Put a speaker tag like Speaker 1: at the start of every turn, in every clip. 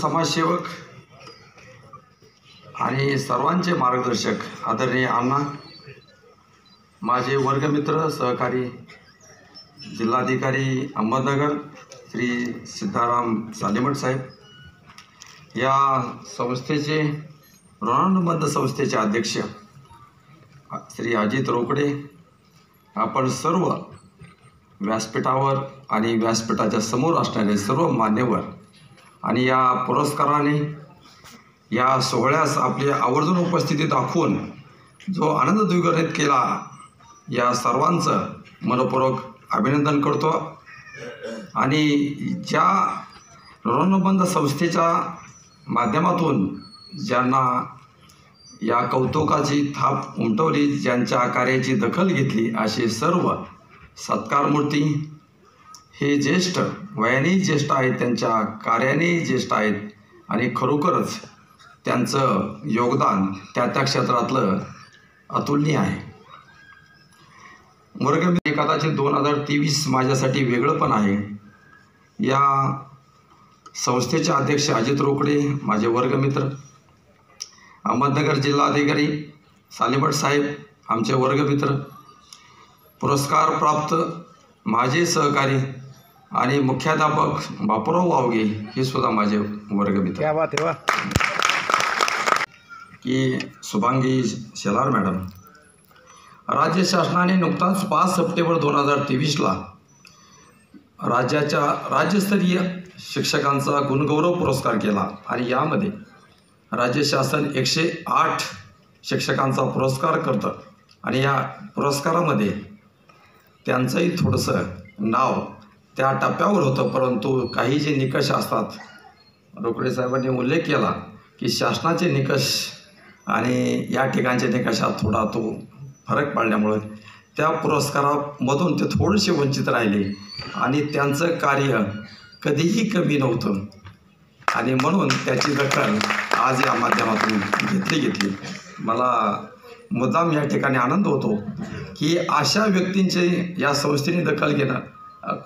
Speaker 1: समाजसेवक आणि सर्वांचे मार्गदर्शक आदरणीय अण्णा, माझे वर्गमित्र सहकारी जिल्हाधिकारी अहमदनगर श्री सिद्धाराम सालेमठ साहेब, या संस्थेचे ऋणानुबंध संस्थेचे अध्यक्ष श्री अजित रोकडे, आपण सर्व व्यासपीठावर आणि व्यासपीठाच्या समोर असणारे सर्व मान्यवर आणि या पुरस्काराने या सोहळ्यास आपली आवर्जून उपस्थिती दाखवून जो आनंद द्विगुणित केला, या सर्वांचं मनपूर्वक अभिनंदन करतो। आणि ज्या ऋणानुबंध संस्थेच्या माध्यमातून ज्यांना या कौतुकाची थाप उमटवली, ज्यांच्या कार्याची दखल घेतली, असे सर्व सत्कारमूर्ती हे ज्येष्ठ, वयाने ज्येष्ठ आहेत, त्यांच्या कार्याने ज्येष्ठ आहेत आणि खरोखरच त्यांचं योगदान त्या क्षेत्रातलं अतुलनीय आहे। वर्गमित्र कदाचित 2023 माझ्यासाठी वेगळं पण आहे। या संस्थेचे अध्यक्ष अजित रोकडे, माझे वर्गमित्र, अहमदनगर जिल्हाधिकारी सालेमठ साहेब आमचे वर्गमित्र, पुरस्कार प्राप्त माझे सहकारी आणि मुख्याध्यापक बापूराव वावगे हे सुद्धा माझे वर्गमित्र।
Speaker 2: क्या बात है, वाह।
Speaker 1: की शुभांगी शेलार मॅडम, राज्य शासनाने नुकताच 5 सप्टेंबर 2023ला राज्यस्तरीय शिक्षकांचा गुणगौरव पुरस्कार केला आणि यामध्ये राज्य शासन 108 शिक्षकांचा पुरस्कार करतं आणि या पुरस्कारामध्ये त्यांचंही थोडंसं नाव त्या टप्प्यावर होतं, परंतु काही जे निकष असतात, रोकडे साहेबांनी उल्लेख केला की शासनाचे निकष आणि या ठिकाणच्या निकषात थोडा तो फरक पडल्यामुळे त्या पुरस्कारामधून ते थोडेसे वंचित राहिले आणि त्यांचं कार्य कधीही कमी नव्हतं आणि म्हणून त्याची दखल आज या माध्यमातून घेतली। मला मुद्दाम या ठिकाणी आनंद होतो की अशा व्यक्तींचे या संस्थेने दखल घेणं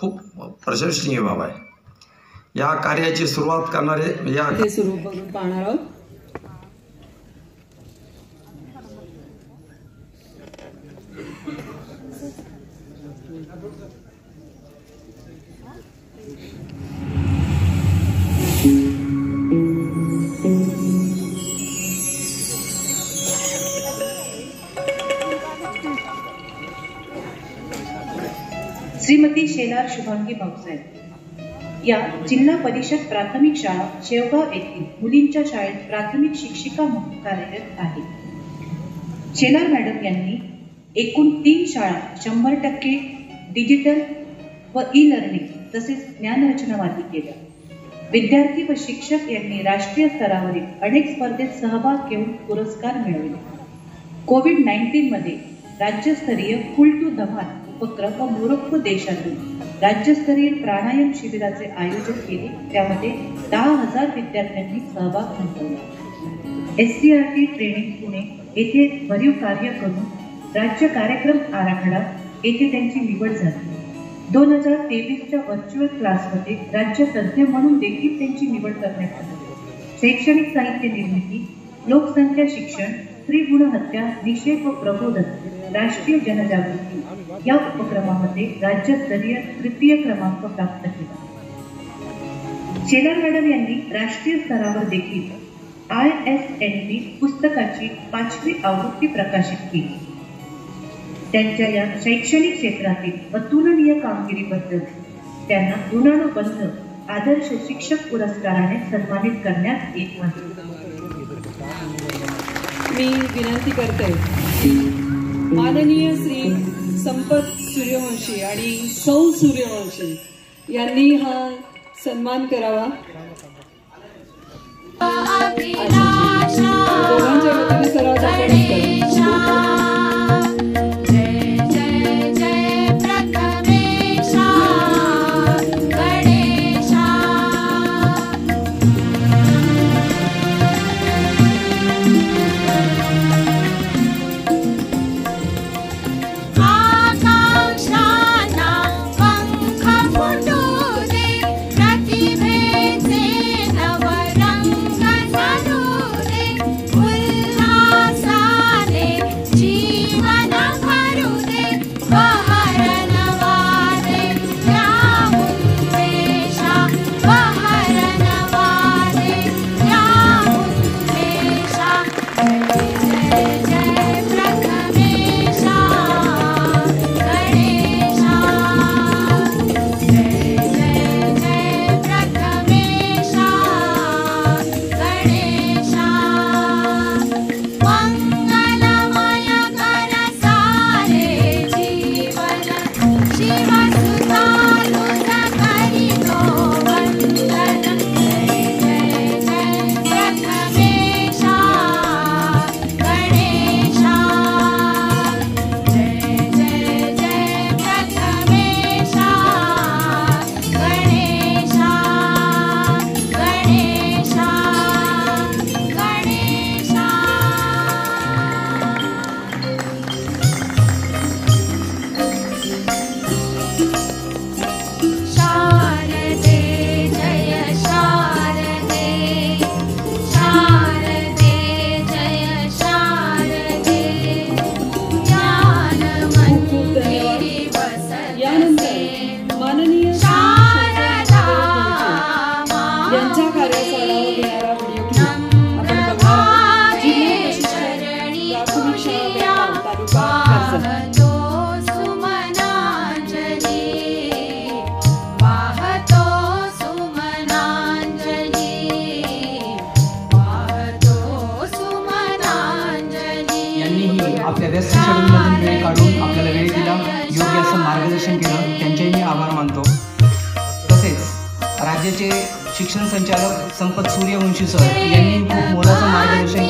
Speaker 1: खूप प्रशंसनीय बाब आहे। या कार्याची सुरुवात करणारे या
Speaker 3: सुरू करून पाहणार आहोत।
Speaker 4: श्रीमती शेलार शुभांगी भाऊसाहेब या जिल्हा परिषद प्राथमिक शाळा शेवगाव येथील मुलींच्या शाळेत प्राथमिक शिक्षिका म्हणून कार्यरत आहेत। शेलार मॅडम यांनी एकूण 3 शाळा 100% डिजिटल व ई लर्निंग तसेच ज्ञानरचनावादी केल्या. विद्यार्थी व शिक्षक यांनी राष्ट्रीय स्तरावरील अनेक स्पर्धेत सहभाग घेऊन पुरस्कार मिळवले. कोविड-19 मध्ये राज्यस्तरीय फुल टू धमाल उपक्रम व मोरोक्को देशातून राज्यस्तरीय प्राणायाम शिबिराचे आयोजन केले. त्यामध्ये 10,000 विद्यार्थ्यांनी सहभाग नोंदवला. SCRT ट्रेनिंग पुणे येथे भरीव कार्य करून राज्य कार्यक्रम आराखडा येथे त्यांची निवड झाली. 2023च्या व्हर्च्युअल क्लासमध्ये राज्य तज्ज्ञ म्हणून देखील त्यांची निवड करण्यात आली. शैक्षणिक साहित्य निर्मिती, लोकसंख्या शिक्षण, स्त्री भ्रूण हत्या निषेध व प्रबोधन, राष्ट्रीय जनजागृती या उपक्रमामध्ये राज्यस्तरीय 3य क्रमांक प्राप्त केला. शेलार मॅडम यांनी राष्ट्रीय स्तरावर देखील ISNP पुस्तकाची 5वी आवृत्ती प्रकाशित केली. त्यांच्या या शैक्षणिक क्षेत्रातील अतुलनीय कामगिरीबद्दल त्यांना ऋणानुबंध आदर्श शिक्षक पुरस्काराने सन्मानित करण्यात येत आहे.
Speaker 2: मी विनंती करते माननीय श्री संपत सूर्यवंशी आणि सौ सूर्यवंशी यांनी हा सन्मान करावा. दोघांच्या वतीने सर्वात आपण
Speaker 3: आपल्या व्यस्त शेड्यूलमधून वेळ काढून आपल्याला वेळ दिला, योग्य असं मार्गदर्शन केलं, त्यांचेही मी आभार मानतो. तसेच राज्याचे शिक्षण संचालक संपत सूर्यवंशी सर यांनी खूप मोलाचं मार्गदर्शन